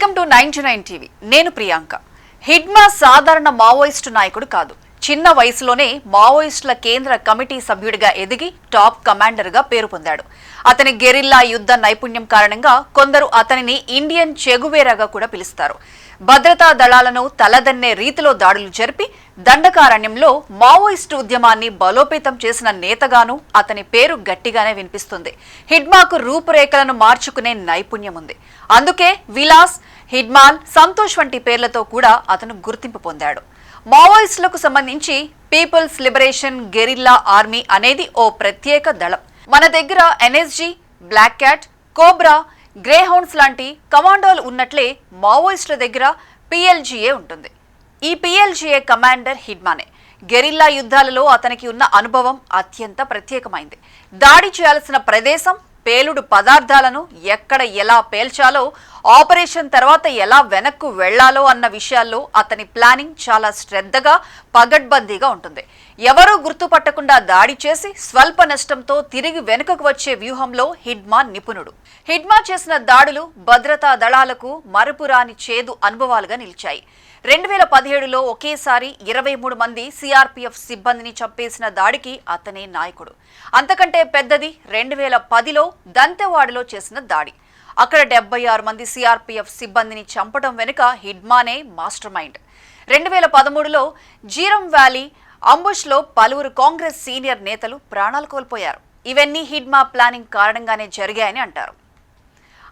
Welcome to 99 TV. నేను ప్రియాంక. హిడ్మా సాధారణ Maoist నాయకుడు కాదు. చిన్న వయసులోనే మావోయిస్టుల కేంద్ర కమిటీ సభ్యుడిగా ఎదిగి టాప్ కమాండర్గా పేరు పొందాడు. అతని గెరిల్లా యుద్ధ నైపుణ్యం కారణంగా కొందరు అతనిని ఇండియన్ చెగువేరాగా కూడా పిలుస్తారు. భద్రతా దళాలను తలదన్నే రీతిలో దాడులు జరిపి దండకారణ్యంలో మావోయిస్టు ఉద్యమాన్ని బలోపేతం చేసిన నేతగాను అతని పేరు గట్టిగానే వినిపిస్తుంది. హిడ్మాకు రూపురేఖలను మార్చుకునే నైపుణ్యం ఉంది. అందుకే విలాస్, హిడ్మాల్, సంతోష్ వంటి పేర్లతో కూడా అతను గుర్తింపు పొందాడు. మావోయిస్టులకు సంబంధించి పీపుల్స్ లిబరేషన్ గెరిల్లా ఆర్మీ అనేది ఓ ప్రత్యేక దళం. మన దగ్గర NSG, black cat, cobra, greyhounds లాంటి కమాండోలు ఉన్నట్లే మావోయిస్టుల దగ్గర పిఎల్జీఏ ఉంటుంది. ఈ పిఎల్జీఏ కమాండర్ హిడ్మానే. గెరిల్లా యుద్ధాలలో అతనికి ఉన్న అనుభవం అత్యంత ప్రత్యేకమైంది. దాడి చేయాల్సిన ప్రదేశం, పేలుడు పదార్థాలను ఎక్కడ ఎలా పేల్చాలో, ఆపరేషన్ తర్వాత ఎలా వెనక్కు వెళ్లాలో అన్న విషయాల్లో అతని ప్లానింగ్ చాలా శ్రద్ధగా, పగడ్బందీగా ఉంటుంది. ఎవరూ గుర్తుపట్టకుండా దాడి చేసి స్వల్ప నష్టంతో తిరిగి వెనుకకు వచ్చే వ్యూహంలో హిడ్మా నిపుణుడు. హిడ్మా చేసిన దాడులు భద్రతా దళాలకు మరపురాని చేదు అనుభవాలుగా నిలిచాయి. 2017లో ఒకేసారి 23 మంది సిఆర్పిఎఫ్ సిబ్బందిని చంపేసిన దాడికి అతనే నాయకుడు. అంతకంటే పెద్దది 2010లో దంతెవాడలో చేసిన దాడి. అక్కడ 76 మంది సిఆర్పిఎఫ్ సిబ్బందిని చంపడం వెనుక హిడ్మానే మాస్టర్ మైండ్. 2013లో జీరం వ్యాలీ అంబుష్లో పలువురు కాంగ్రెస్ సీనియర్ నేతలు ప్రాణాలు కోల్పోయారు. ఇవన్నీ హిడ్మా ప్లానింగ్ కారణంగానే జరిగాయని అంటారు.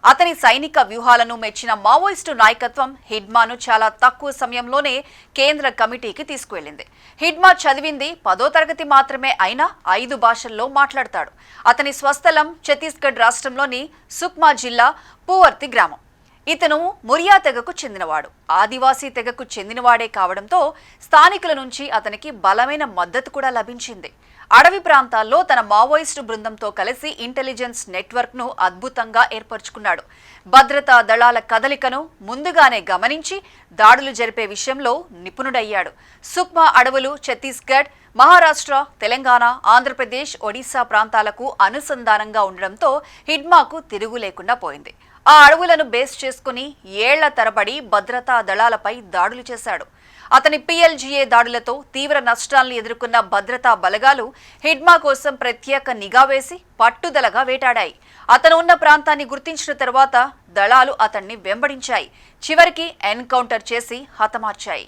అతని సైనిక వ్యూహాలను మెచ్చిన మావోయిస్టు నాయకత్వం హిడ్మాను చాలా తక్కువ సమయంలోనే కేంద్ర కమిటీకి తీసుకువెళ్లింది. హిడ్మా చదివింది 10వ తరగతి మాత్రమే అయినా 5 భాషల్లో మాట్లాడతాడు. అతని స్వస్థలం ఛత్తీస్గఢ్ రాష్ట్రంలోని సుక్మా జిల్లా పూవర్తి గ్రామం. ఇతను మురియా తెగకు చెందినవాడు. ఆదివాసీ తెగకు చెందినవాడే కావడంతో స్థానికుల నుంచి అతనికి బలమైన మద్దతు కూడా లభించింది. అడవి ప్రాంతాల్లో తన మావోయిస్టు బృందంతో కలిసి ఇంటెలిజెన్స్ నెట్వర్క్ను అద్భుతంగా ఏర్పరచుకున్నాడు. భద్రతా దళాల కదలికను ముందుగానే గమనించి దాడులు జరిపే విషయంలో నిపుణుడయ్యాడు. సుక్మా అడవులు ఛత్తీస్గఢ్, మహారాష్ట్ర, తెలంగాణ, ఆంధ్రప్రదేశ్, ఒడిశా ప్రాంతాలకు అనుసంధానంగా ఉండడంతో హిడ్మాకు తిరుగు లేకుండా పోయింది. ఆ అడవులను బేస్ చేసుకుని ఏళ్ల తరబడి భద్రతా దళాలపై దాడులు చేశాడు. అతని పిఎల్జీఏ దాడులతో తీవ్ర నష్టాలను ఎదుర్కొన్న భద్రతా బలగాలు హిడ్మా కోసం ప్రత్యేక నిఘా వేసి పట్టుదలగా వేటాడాయి. అతను ఉన్న ప్రాంతాన్ని గుర్తించిన తర్వాత దళాలు అతన్ని వెంబడించాయి. చివరికి ఎన్కౌంటర్ చేసి హతమార్చాయి.